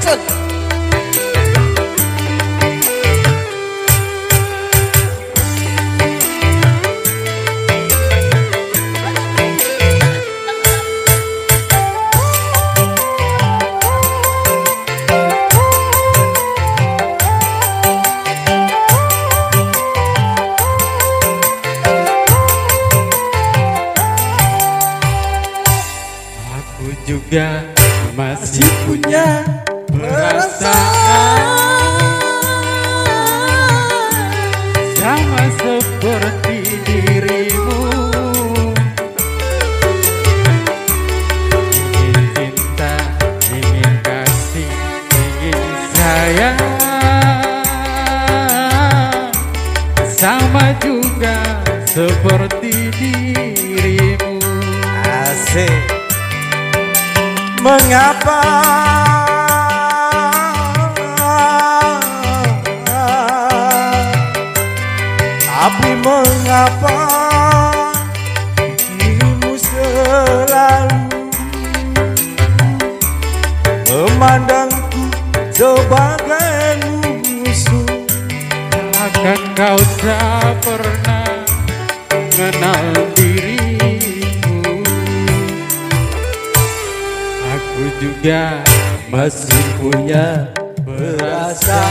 Jackson. Juga masih punya perasaan sama seperti dirimu. Ingin cinta, ingin kasih, ingin sayang, sama juga seperti dirimu. Asik. Mengapa tapi mengapa dirimu selalu memandangku sebagai musuh? Akan kau tak pernah mengenal dirimu. Aku juga masih punya perasaan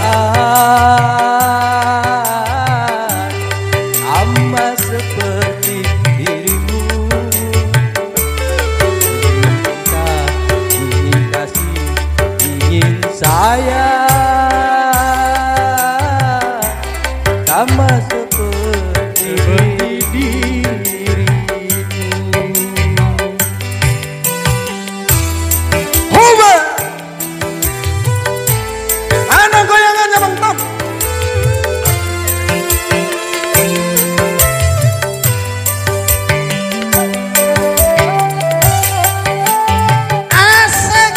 sama seperti dirimu. Ingin cinta, ingin kasih, ingin sayang, sama seperti dirimu. Mana goyangannya Bang Tom? Asik.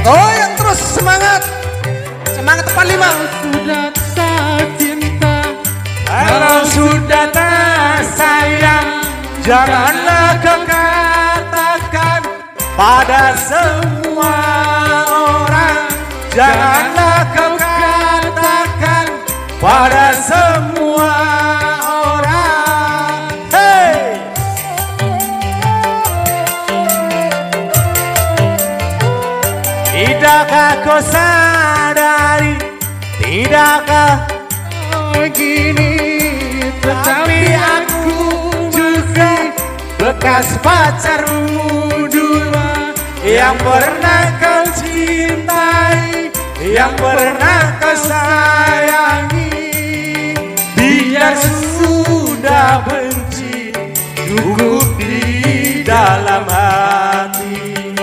Goyang terus, semangat. Semangat tepat 5. Sudah tak cinta, Kalau sudah tak sayang, janganlah kau katakan pada semua orang. Janganlah kau katakan pada semua orang. Hey! Tidakkah kau sadari? Tidakkah begini tetapi aku juga bekas pacarmu dulu, yang pernah kau cintai, yang pernah kau sayangi. Biar sudah benci cukup di dalam hati.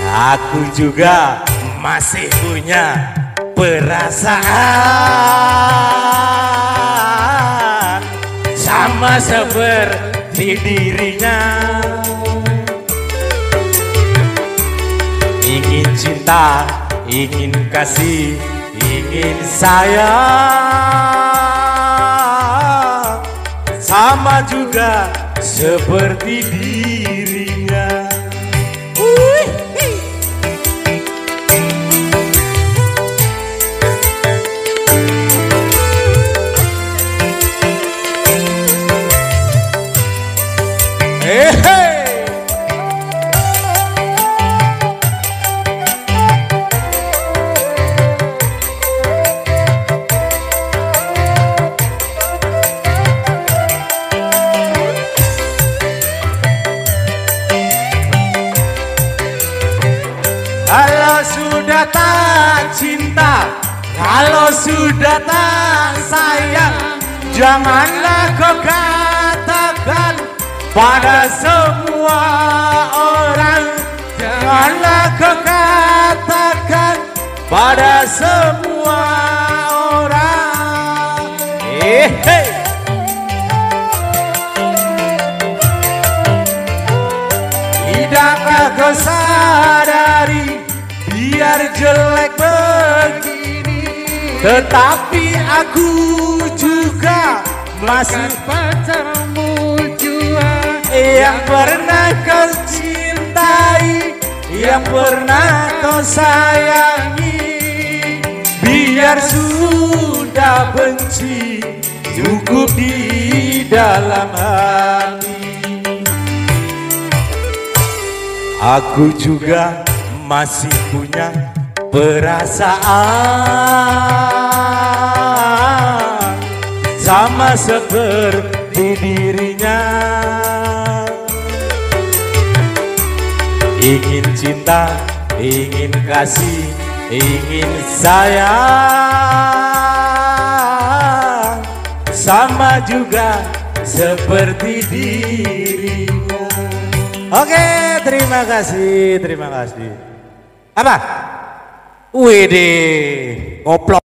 Aku juga masih punya perasaan sama seperti dirinya. Ingin cinta, ingin kasih, ingin sayang, sama juga seperti dirinya. Kalau sudah tak cinta, kalau sudah tak sayang, janganlah kau katakan pada semua orang. Janganlah kau katakan pada semua orang. Tidakkah kau sadari, biar jelek begini, tetapi aku juga masih pacarmu jua yang pernah kau cintai, yang pernah kau sayangi. Biar sudah benci, cukup di dalam hati. Aku juga masih punya perasaan sama seperti dirinya. Ingin cinta, ingin kasih, ingin sayang, sama juga seperti dirimu. Oke, terima kasih, terima kasih. Apa? Wede, ngoplok.